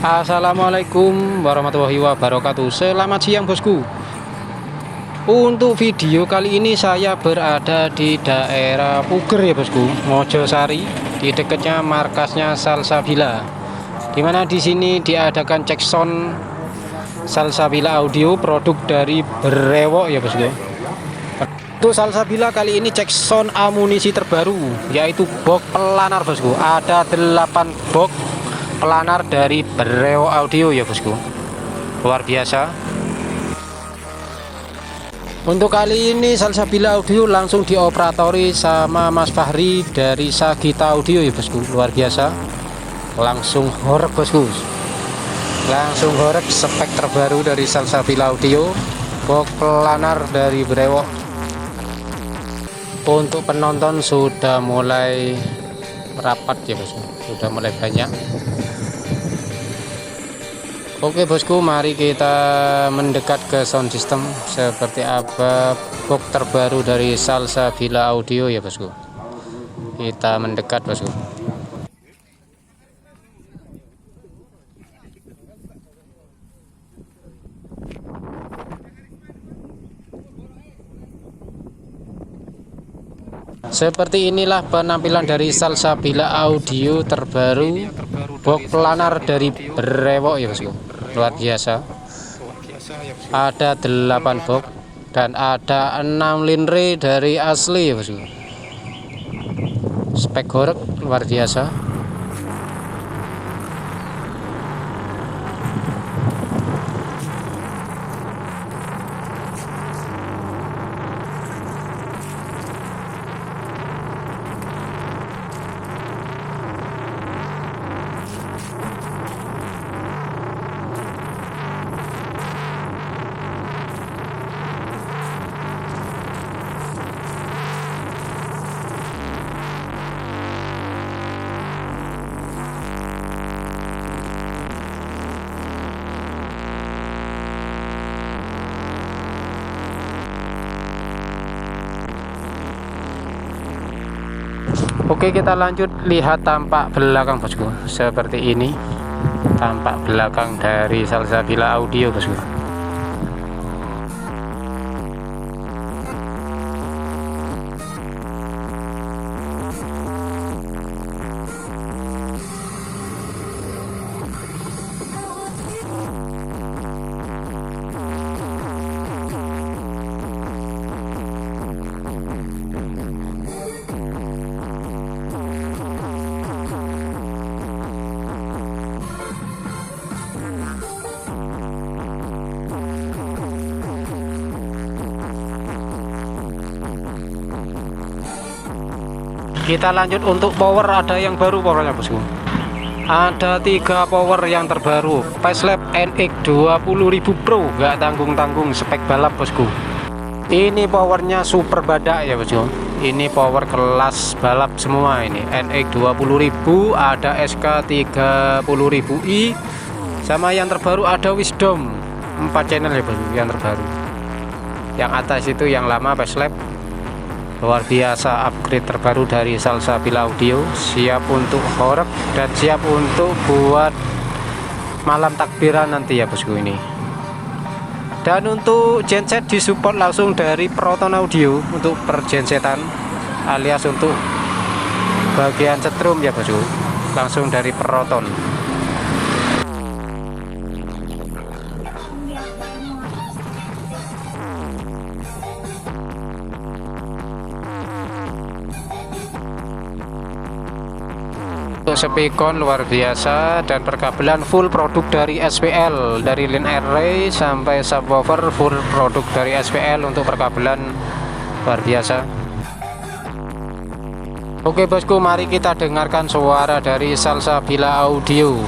Assalamualaikum warahmatullahi wabarakatuh. Selamat siang bosku. Untuk video kali ini saya berada di daerah Puger ya bosku, Mojosari, di dekatnya markasnya Salsabila. Dimana di sini diadakan cek sound Salsabila audio produk dari Brewog ya bosku. Untuk Salsabila kali ini cek sound amunisi terbaru, yaitu box pelanar bosku. Ada 8 box pelanar dari Brewog audio ya bosku, luar biasa. Untuk kali ini Salsabila audio langsung dioperatori sama Mas Fahri dari Sagita audio ya bosku, luar biasa. Langsung horeg bosku, langsung horeg spek terbaru dari Salsabila audio, box pelanar dari Brewog. Untuk penonton sudah mulai merapat ya bosku, sudah mulai banyak. Oke bosku, mari kita mendekat ke sound system seperti apa box terbaru dari Salsabila audio ya bosku. Kita mendekat bosku. Seperti inilah penampilan dari Salsabila audio terbaru, box pelanar dari Brewog ya bosku, luar biasa. Ada 8 box dan ada 6 linre dari asli ya bosku. Spek horeg luar biasa. Oke, kita lanjut lihat tampak belakang bosku. Seperti ini tampak belakang dari Salsabila audio bosku. Kita lanjut untuk power, ada yang baru powernya bosku. Ada 3 power yang terbaru, facelift NX 20.000 Pro, gak tanggung-tanggung, spek balap bosku. Ini powernya super badak ya bosku. Ini power kelas balap semua, ini NX 20.000, ada SK 30.000i, sama yang terbaru ada Wisdom 4 channel ya bosku, yang terbaru. Yang atas itu yang lama facelift. Luar biasa, upgrade terbaru dari Salsabila audio, siap untuk horeg dan siap untuk buat malam takbiran nanti ya bosku ini. Dan untuk genset disupport langsung dari Proton audio untuk pergensetan, alias untuk bagian setrum ya bosku, langsung dari Proton. Untuk speakon luar biasa dan perkabelan full produk dari SPL, dari line array sampai subwoofer full produk dari SPL untuk perkabelan, luar biasa. Oke bosku, mari kita dengarkan suara dari Salsabila audio.